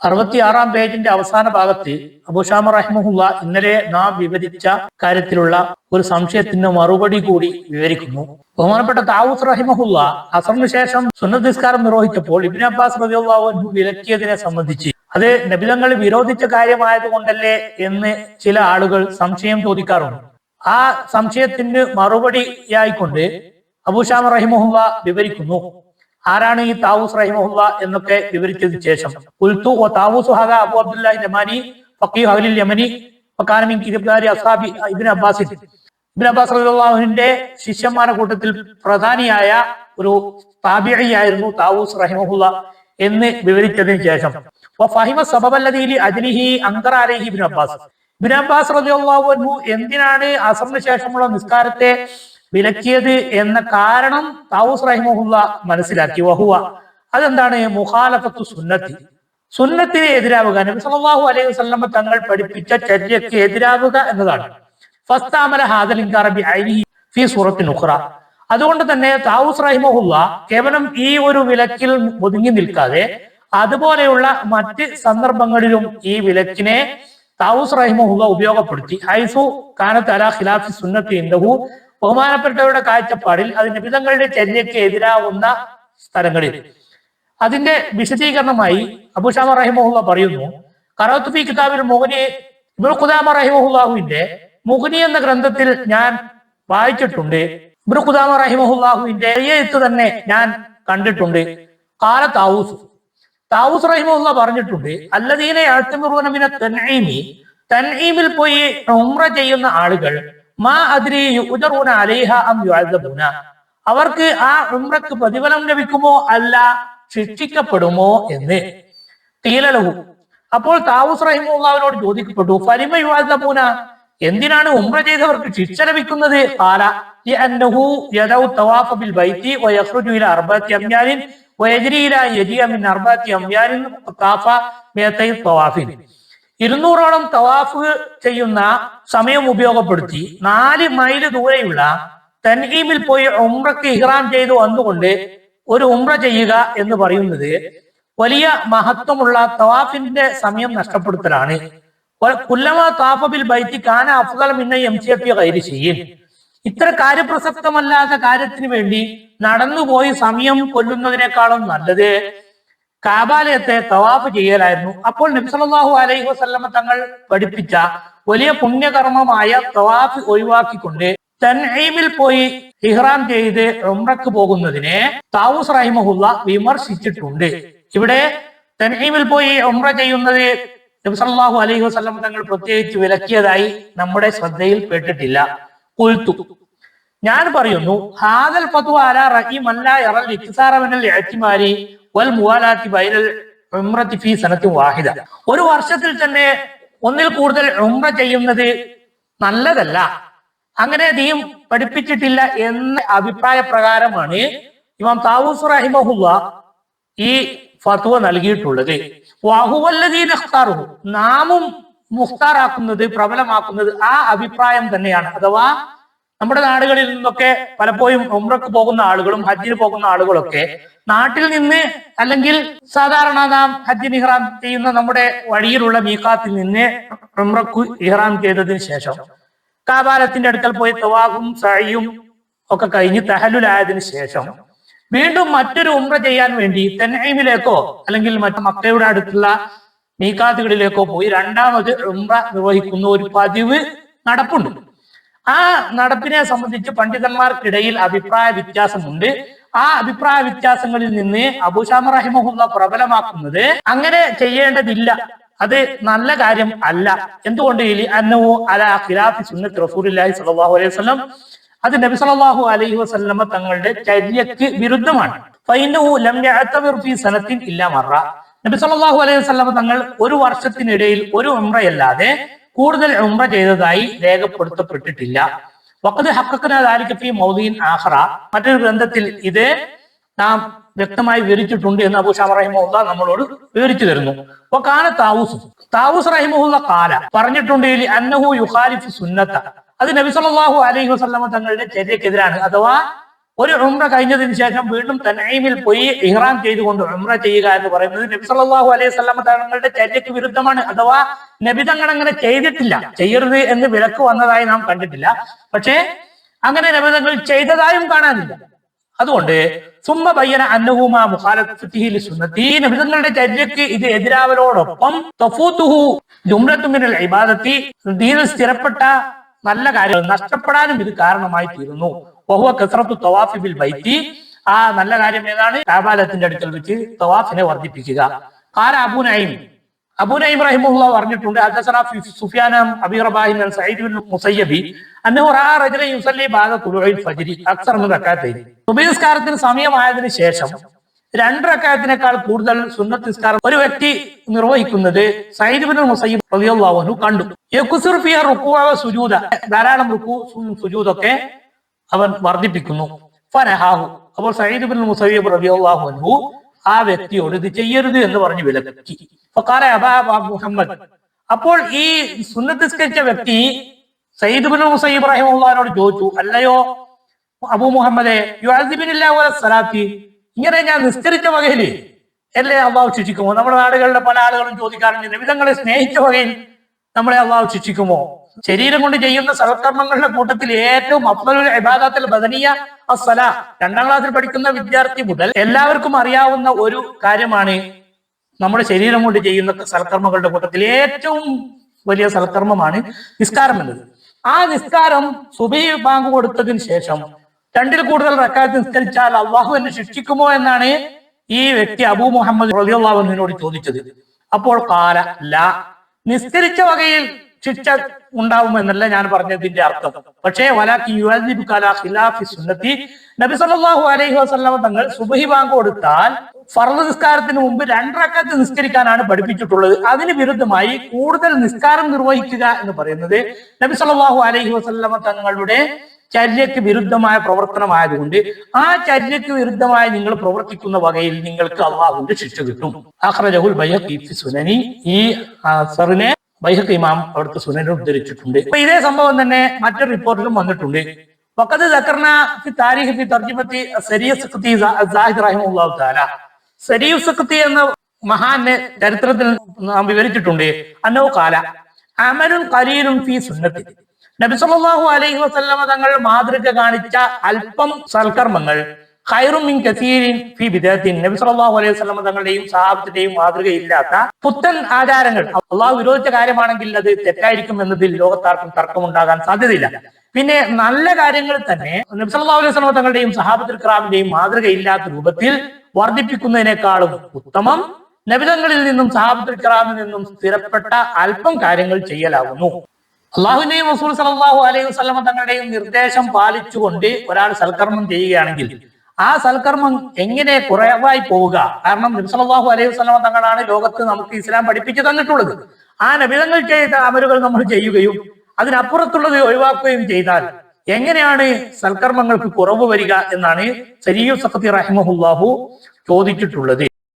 66 പേജിന്റെ അവസാന ഭാഗത്ത് അബൂശാമ റഹിമഹുല്ല ഇന്നലെ നാം വിവരിച്ച കാര്യത്തിലുള്ള ഒരു സംശയത്തിന് മറുപടി കൂടി വിവരിക്കുന്നു. ബഹുമാനപ്പെട്ട താവൂസ് റഹിമഹുല്ല അസറിന് ശേഷം സുന്നത്ത് നിസ്കാരം നിർവഹിച്ചപ്പോൾ ഇബ്നു അബ്ബാസ് റളിയല്ലാഹു അൻഹു വിലക്കിയതിനെ സംബന്ധിച്ച് അത് നബിതങ്ങൾ വിരോധിച്ച കാര്യമായത് കൊണ്ടല്ലേ എന്ന് ചില ആളുകൾ സംശയം ചോദിക്കാറുണ്ട്. ആ സംശയത്തിന് മറുപടിയായിക്കൊണ്ട് അബൂശാമ റഹിമഹുല്ല വിവരിക്കുന്നു. ആരാണ് ഈ താവൂസ് റഹിമഹുല്ല എന്നൊക്കെ വിവരിച്ചതിന് ശേഷം ഖുൽതു വ താവൂസ് ഹദാ അബൂ അബ്ദുല്ലാഹി യമാനി ഫഖീഹ് അഹ്ലിൽ യമനി വകാന മിൻ കിബ്രി അസ്ഹാബി ഇബ്നു അബ്ബാസ്. ഇബ്നു അബ്ബാസ് റളിയല്ലാഹു അൻഹുവിന്റെ ശിഷ്യന്മാരുടെ കൂട്ടത്തിൽ പ്രധാനിയായ ഒരു താബിഈയായിരുന്നു താവൂസ് റഹിമഹുല്ല എന്ന് വിവരിച്ചതിന് ശേഷം വഫഹിമ സബബല്ലദീ അജ്ലിഹി അൻകറ അലൈഹി ഇബ്നു അബ്ബാസ്. ഇബ്നു അബ്ബാസ് റളിയല്ലാഹു അൻഹു എന്തിനാണ് അസറിന് ശേഷമുള്ള നിസ്കാരത്തെ വിലക്കിയത് എന്ന കാരണം താവൂസ് റഹിമഹുല്ല മനസ്സിലാക്കി. വഹുവ അതെന്താണ്? മുഖാലഫത്തു സുന്നത്തി, സുന്നത്തിന് എതിരാവുക, നബി സല്ലല്ലാഹു അലൈഹി വസല്ലം തങ്ങൾ പഠിപ്പിച്ച ചര്യക്ക് എതിരാവുക എന്നതാണ്. ഫസ്തഅമല ഹാദൽ ഇൻകാറ ബിഐനിഹി ഫീ സൂറത്തിൻ ഉഖ്റ. അതുകൊണ്ട് തന്നെ താവൂസ് റഹിമഹുല്ല കേവലം ഈ ഒരു വിലക്കിൽ ഒതുങ്ങി നിൽക്കാതെ അതുപോലെയുള്ള മറ്റ് സന്ദർഭങ്ങളിലും ഈ വിലക്കിനെ താവൂസ് റഹിമഹുല്ല ഉപയോഗപ്പെടുത്തി. ഹൈസു കാനത്ത് അലാ ഖിലാഫി സുന്നത്തി ഇൻദഹു, ബഹുമാനപ്പെട്ടവരുടെ കാഴ്ചപ്പാടിൽ അത് നബിതങ്ങളുടെ ചര്യയ്ക്ക് എതിരാവുന്ന സ്ഥലങ്ങളിൽ. അതിന്റെ വിശദീകരണമായി അബൂശാമ റഹിമഹുല്ല പറയുന്നു, ഖറഅതു ഫീ കിതാബിൽ മുഗ്നി, ഇബ്നു ഖുദാമ റഹിമഹുല്ലാഹുവിന്റെ മുഗ്നി എന്ന ഗ്രന്ഥത്തിൽ ഞാൻ വായിച്ചിട്ടുണ്ട്. ഇബ്നു ഖുദാമ റഹിമഹുല്ലാഹുവിന്റെ എഴുത്ത് തന്നെ ഞാൻ കണ്ടിട്ടുണ്ട്. ഖാല താവൂസ്, താവൂസ് റഹിമഹുല്ല പറഞ്ഞിട്ടുണ്ട്, അല്ലദീന യഅ്തമിറൂന മിന തൻഈമി, തൻഈമിൽ പോയി ഉംറ ചെയ്യുന്ന ആളുകൾ മാ അദ്രി യുഅ്ജറൂന അലൈഹ അം യുഅദ്ദബൂന, അവർക്ക് ആ ഉംറക്ക് പ്രതിഫലം ലഭിക്കുമോ അല്ല ശിക്ഷിക്കപ്പെടുമോ എന്ന്. ഖീല ലഹു, അപ്പോൾ താവൂസ് റഹിമഹുല്ലാഹുവിനോട് ചോദിക്കപ്പെട്ടു, ഫലിമ യുഅദ്ദബൂന, എന്തിനാണ് ഉംറ ചെയ്തവർക്ക് ശിക്ഷ ലഭിക്കുന്നത്? ഖാല ലിഅന്നഹു യദഉ തവാഫ ബിൽ ബൈത്തി വയഖ്റുജു ഇല അർബഅത്തി അംയാലിൻ വയജ്രി ഇല യജിഅ മിൻ അർബഅത്തി അംയാലിൻ ഖാഫ മിഅതൈ തവാഫിൻ. 200ഓളം തവാഫ് ചെയ്യുന്ന സമയം ഉപയോഗപ്പെടുത്തി 4 മൈൽ ദൂരെയുള്ള തൻഈമിൽ പോയി ഉംറക്ക് ഇഹ്റാം ചെയ്തു വന്നുകൊണ്ട് ഒരു ഉംറ ചെയ്യുക എന്ന് പറയുന്നത് വലിയ മഹത്വമുള്ള തവാഫിന്റെ സമയം നഷ്ടപ്പെടുത്തലാണ്. കുല്ലമാ തവാഫ ബിൽ ബൈത്തി കാന അഫ്ളൽ മിൻ യംശിയ ഫീ ഗൈരി ശൈഇൻ, ഇത്ര കാര്യപ്രസക്തമല്ലാത്ത കാര്യത്തിന് വേണ്ടി നടന്നുപോയി സമയം കൊല്ലുന്നതിനേക്കാളും നല്ലത് കാബാലയത്തെ തവാഫ് ചെയ്യലായിരുന്നു. അപ്പോൾ നബി സല്ലല്ലാഹു അലൈഹി വസല്ലമ തങ്ങൾ പഠിപ്പിച്ച വലിയ പുണ്യകർമ്മമായ തവാഫ് ഒഴിവാക്കിക്കൊണ്ട് തൻഈമിൽ പോയി ഇഹ്റാം ചെയ്ത് ഉംറക്ക് പോകുന്നതിനെ താവൂസ് റഹിമഹുല്ല വിമർശിച്ചിട്ടുണ്ട്. ഇവിടെ തൻഈമിൽ പോയി ഉംറ ചെയ്യുന്നത് നബി സല്ലല്ലാഹു അലൈഹി വസല്ലമ തങ്ങൾ പ്രത്യേകിച്ച് വിലക്കിയതായി നമ്മുടെ ശ്രദ്ധയിൽ പെട്ടിട്ടില്ല. ഖുൽതു, ഞാൻ പറയുന്നു, ഹാദൽ ഫത്വ അലാ റഈ മൻ ലാ യറൽ ഇക്തിസാറ മിനൽ ഇഅ്തിമാരി വൽ മുവാലാത്തി ബൈനൽ ഉംറത്തി ഫീ സനത്തിൻ വാഹിദ, ഒരു വർഷത്തിൽ തന്നെ ഒന്നിൽ കൂടുതൽ ഉംറ ചെയ്യുന്നത് നല്ലതല്ല, അങ്ങനെ ദീൻ പഠിപ്പിച്ചിട്ടില്ല എന്ന അഭിപ്രായ പ്രകാരമാണ് ഇമാം താവൂസ് റഹിമഹുല്ല ഈ ഫത്വ നൽകിയിട്ടുള്ളത്. വഹുവല്ലദീന ഇഖ്താറുഹു, നാമും മുഖ്താറാക്കുന്നത്, പ്രബലമാക്കുന്നത് ആ അഭിപ്രായം തന്നെയാണ്. അഥവാ നമ്മുടെ നാടുകളിൽ നിന്നൊക്കെ പലപ്പോഴും ഉംറക്ക് പോകുന്ന ആളുകളും ഹജ്ജിന് പോകുന്ന ആളുകളൊക്കെ നാട്ടിൽ നിന്ന് അല്ലെങ്കിൽ സാധാരണ നാം ഹജ്ജിന് ഇഹ്റാം ചെയ്യുന്ന നമ്മുടെ വഴിയിലുള്ള മീഖാത്തിൽ നിന്ന് ഉംറക്ക് ഇഹ്റാം ചെയ്തതിന് ശേഷം കാബാലത്തിന്റെ അടുക്കൽ പോയി തവാഫും സഅയും ഒക്കെ കഴിഞ്ഞ് തഹല്ലുലായതിനു ശേഷം വീണ്ടും മറ്റൊരു ഉംറ ചെയ്യാൻ വേണ്ടി തൻഈമിലേക്കോ അല്ലെങ്കിൽ മറ്റു മക്കയുടെ അടുത്തുള്ള മീഖാത്തുകളിലേക്കോ പോയി രണ്ടാമത് ഉംറ നിർവഹിക്കുന്ന ഒരു പതിവ് നടപ്പുണ്ട്. ആ നടപ്പിനെ സംബന്ധിച്ച് പണ്ഡിതന്മാർക്കിടയിൽ അഭിപ്രായ വ്യത്യാസമുണ്ട്. ആ അഭിപ്രായ വ്യത്യാസങ്ങളിൽ നിന്ന് അബൂശാമ റഹിമഹുല്ല പ്രബലമാക്കുന്നത് അങ്ങനെ ചെയ്യേണ്ടതില്ല, അത് നല്ല കാര്യം അല്ല. എന്തുകൊണ്ട്? അന്നഹു അലാ ഖിലാഫി സുന്നത്തി റസൂലുള്ളാഹി സ്വല്ലല്ലാഹു അലൈഹി വസല്ലം, അത് നബി സല്ലല്ലാഹു അലൈഹി വസല്ലമ തങ്ങളുടെ ചര്യക്ക് വിരുദ്ധമാണ്. ഫഇന്നഹു ലം യഅ്തബിർ ഫീ സനത്തിൻ ഇല്ലാ മറ, നബി സല്ലല്ലാഹു അലൈഹി വസല്ലമ തങ്ങൾ ഒരു വർഷത്തിനിടയിൽ ഒരു ഉംറയല്ലാതെ കൂടുതൽ ഉംറ ചെയ്തതായി രേഖപ്പെടുത്തപ്പെട്ടിട്ടില്ല. വഖദ് ഹഖഖനാ ദാലിക ഫീ മൗദിഇൻ ആഖറ, മറ്റൊരു ഗ്രന്ഥത്തിൽ ഇത് നാം വ്യക്തമായി വിവരിച്ചിട്ടുണ്ട് എന്ന് അബൂശാമ റഹിമഹുല്ല നമ്മളോട് വിവരിച്ചു തരുന്നു. വകാന താവൂസ് റഹിമഹുല്ല ഖാല, പറഞ്ഞിട്ടുണ്ട്, അന്നഹു യുഖാലിഫു സുന്നത്ത, അത് നബി സല്ലല്ലാഹു അലൈഹി വസല്ലമ തങ്ങളുടെ ചര്യക്കെതിരാണ്. അഥവാ ഒരു ഉംറ കഴിഞ്ഞതിന് ശേഷം വീണ്ടും തനഈമിൽ പോയി ഇഹ്റാം ചെയ്തുകൊണ്ട് ഉംറ ചെയ്യുക എന്ന് പറയുന്നത് നബി സല്ലല്ലാഹു അലൈഹി വസല്ലം തങ്ങളുടെ ചര്യക്ക് വിരുദ്ധമാണ്. അഥവാ നബി തങ്ങൾ അങ്ങനെ ചെയ്തിട്ടില്ല, ചെയ്യരുത് എന്ന് വിലക്ക് വന്നതായി നാം കണ്ടിട്ടില്ല. പക്ഷേ അങ്ങനെ നബി തങ്ങൾ ചെയ്തതായും കാണാനില്ല. അതുകൊണ്ട് സുമ്മ ബയ്യന അന്നഹുമാ മുഖാലഫത്തിഹി ലിസുന്നത്തി, നബി തങ്ങളുടെ ചര്യക്ക് ഇത് എതിരാവലോടൊപ്പം തഫൂതുഹു ജുംറത്തു മിനൽ ഇബാദത്തി, ദീനിൽ സ്ഥിരപ്പെട്ട നല്ല കാര്യങ്ങൾ നഷ്ടപ്പെടാനും ഇത് കാരണമായി തീരുന്നു. വഹുവ കസ്റത്തു തവാഫി ബിൽ ബൈത്തി, ആ നല്ല കാര്യം ഏതാണ്? കഅബാലയത്തിന്റെ അടുക്കൽ വെച്ച് തവാഫിനെ വർദ്ധിപ്പിക്കുക. ഖാല അബൂ നഈം റഹിമഹുല്ലാഹ് പറഞ്ഞിട്ടുണ്ട്, ഹദസനാ സുഫ്യാൻ അബീ റബാഹി അൻ സഈദ് ബിൻ മുസയ്യബി അന്നഹു റഅ റജുലൻ യുസല്ലി ബഅദ തുലൂഇൽ ഫജ്രി അക്സർ മിൻ റകഅത്തൈൻ, സുബ്ഹി നിസ്കാരത്തിന് സമയമായതിനു ശേഷം 2 റകഅത്തിനേക്കാൾ കൂടുതൽ സുന്നത്ത് നിസ്കാരം ഒരു വ്യക്തി നിർവഹിക്കുന്നത് സഈദ് ബിൻ മുസയ്യിബ് റളിയല്ലാഹു അൻഹു കണ്ടു. യകുസുർ ഫിഹ റുകൂഅ വ സുജൂദ, ധാരാളം റുകൂ സുജൂദൊക്കെ അവൻ വർദ്ധിപ്പിക്കുന്നു. ഫനഹാഹു, അപ്പോൾ സഈദ് ബിൻ മുസയ്യിബ് റളിയല്ലാഹു അൻഹു ആ വ്യക്തിയോട് ഇത് ചെയ്യരുത് എന്ന് പറഞ്ഞു വിലക്കി. ഫഖാല അബാ മുഹമ്മദ്, അപ്പോൾ ഈ സുന്നത്ത് നിസ്കരിച്ച വ്യക്തി സയ്യിദ് ഇബ്നു മുസയ്യിബ് റഹിമഹുല്ലാഹിനോട് ചോദിച്ചു, അല്ലയോ അബൂ മുഹമ്മദേ, യുഅസിബിനില്ലാഹു വല സലാത്തി, ഇങ്ങനെ ഞാൻ നിസ്കരിച്ച വകയിൽ അല്ലേ അള്ളാഹു ശിക്ഷിക്കുമോ? നമ്മുടെ നാടുകളിലെ പല ആളുകളും ചോദിക്കാറുണ്ട്, നബി തങ്ങളെ സ്നേഹിച്ച വകയിൽ നമ്മളെ അള്ളാഹു ശിക്ഷിക്കുമോ? ശരീരം കൊണ്ട് ചെയ്യുന്ന സൽക്കർമ്മങ്ങളുടെ കൂട്ടത്തിൽ ഏറ്റവും അഫ്ളലുൽ ഇബാദത്തുൽ ബദനിയ അസ്സലാ, 2ാം ക്ലാസ്സിൽ പഠിക്കുന്ന വിദ്യാർത്ഥി മുതൽ എല്ലാവർക്കും അറിയാവുന്ന ഒരു കാര്യമാണ് നമ്മുടെ ശരീരം കൊണ്ട് ചെയ്യുന്ന സൽക്കർമ്മങ്ങളുടെ കൂട്ടത്തിൽ ഏറ്റവും വലിയ സൽക്കർമ്മമാണ് നിസ്കാരം എന്നത്. ആ നിസ്കാരം സുബഹി ബാങ്ക് കൊടുത്തതിന് ശേഷം 2ൽ കൂടുതൽ റക്അത്ത് നിസ്കരിച്ചാൽ അള്ളാഹു എന്നെ ശിക്ഷിക്കുമോ എന്നാണ് ഈ വ്യക്തി അബൂ മുഹമ്മദ് റളിയല്ലാഹു അൻഹുവിനോട് ചോദിച്ചത്. അപ്പോൾ ഖാല ലാ, നിസ്കരിച്ച വകയിൽ ശിക്ഷ ഉണ്ടാവുമെന്നല്ല ഞാൻ പറഞ്ഞതിന്റെ അർത്ഥം. പക്ഷേ വലാകി യുഅദിബുക അലാ ഖിലാഫി സുന്നത്തി, നബി സല്ലല്ലാഹു അലൈഹി വസല്ലം തങ്ങൾ സുബഹി ബാങ്ക് കൊടുത്താൽ ഫർള് നിസ്കാരത്തിന് മുമ്പ് 2 റക്അത്ത് നിസ്കരിക്കാനാണ് പഠിപ്പിച്ചിട്ടുള്ളത്. അതിന് വിരുദ്ധമായി കൂടുതൽ നിസ്കാരം നിർവഹിക്കുക എന്ന് പറയുന്നത് നബി സല്ലല്ലാഹു അലൈഹി വസല്ലം തങ്ങളുടെ ചര്യക്ക് വിരുദ്ധമായ പ്രവർത്തനമായതുകൊണ്ട് ആ ചര്യക്ക് വിരുദ്ധമായി നിങ്ങൾ പ്രവർത്തിക്കുന്ന വകയിൽ നിങ്ങൾക്ക് അള്ളാഹുവിന്റെ ശിക്ഷ കിട്ടും. അഖ്റജഹുൽ ബൈഹഖി ഫി സുനനി, ഈ അസറിനെ ബൈഹഖി ഇമാം അവിടുത്തെ സുനനിൽ ഉദ്ധരിച്ചിട്ടുണ്ട്. അപ്പൊ ഇതേ സംഭവം തന്നെ മറ്റൊരു റിപ്പോർട്ടിലും വന്നിട്ടുണ്ട്. വഖദ് ദക്കർന ഫി താരീഖ് ഫി തർജിമത്തി സരിയ സഖ്തി സാഹിദ് റഹിമഹുല്ലാഹു തആല, സരിയ സഖ്തി എന്ന മഹാന്റെ ചരിത്രത്തിൽ നാം വിവരിച്ചിട്ടുണ്ട്. അന്നഹു ഖാല അമലുൻ ഖലീലുൻ ഫി സുന്നത്തി, നബി സല്ലല്ലാഹു അലൈഹി വസല്ലം തങ്ങൾ മാതൃക കാണിച്ച അല്പം സൽക്കർമ്മങ്ങൾ ഖൈറും മിൻ കസീരിൻ ഫി ബിദഅത്തിൻ, നബി സല്ലല്ലാഹു അലൈഹി വസല്ലം തങ്ങളുടെയും സഹാബത്തിന്റെയും മാതൃകയില്ലാത്ത പുത്തൻ ആചാരങ്ങൾ അള്ളാഹു വിരോധിച്ച കാര്യമാണെങ്കിൽ അത് തെറ്റായിരിക്കും എന്നതിൽ ലോകത്താർക്കും തർക്കമുണ്ടാകാൻ സാധ്യതയില്ല. പിന്നെ നല്ല കാര്യങ്ങൾ തന്നെ നബി സല്ലല്ലാഹു അലൈഹി വസല്ലം തങ്ങളുടെയും സഹാബത്തുൽ കിറാമിന്റെയും മാതൃകയില്ലാത്ത രൂപത്തിൽ വർദ്ധിപ്പിക്കുന്നതിനേക്കാളും ഉത്തമം നബിതങ്ങളിൽ നിന്നും സഹാബത്തുൽ കിറാമിൽ നിന്നും സ്ഥിരപ്പെട്ട അല്പം കാര്യങ്ങൾ ചെയ്യലാകുന്നു. അള്ളാഹുവിന്റെയും റസൂൽ സല്ലല്ലാഹു അലൈഹി വസല്ലം തങ്ങളുടെയും നിർദ്ദേശം പാലിച്ചുകൊണ്ട് ഒരാൾ സൽക്കർമ്മം ചെയ്യുകയാണെങ്കിൽ ആ സൽക്കർമ്മം എങ്ങനെ കുറവായി പോവുക? കാരണം നബി സല്ലല്ലാഹു അലൈഹി വസല്ലം തങ്ങളാണ് ലോകത്ത് നമുക്ക് ഇസ്ലാം പഠിപ്പിച്ചു തന്നിട്ടുള്ളത്. ആ നബിതങ്ങൾ ചെയ്ത അമലുകൾ നമ്മൾ ചെയ്യുകയും അതിനപ്പുറത്തുള്ളത് ഒഴിവാക്കുകയും ചെയ്താൽ എങ്ങനെയാണ് സൽക്കർമ്മങ്ങൾക്ക് കുറവ് വരിക എന്നാണ് സരിയ സഖ്തി റഹിമഹുല്ലാഹു ചോദിച്ചിട്ടുള്ളത്.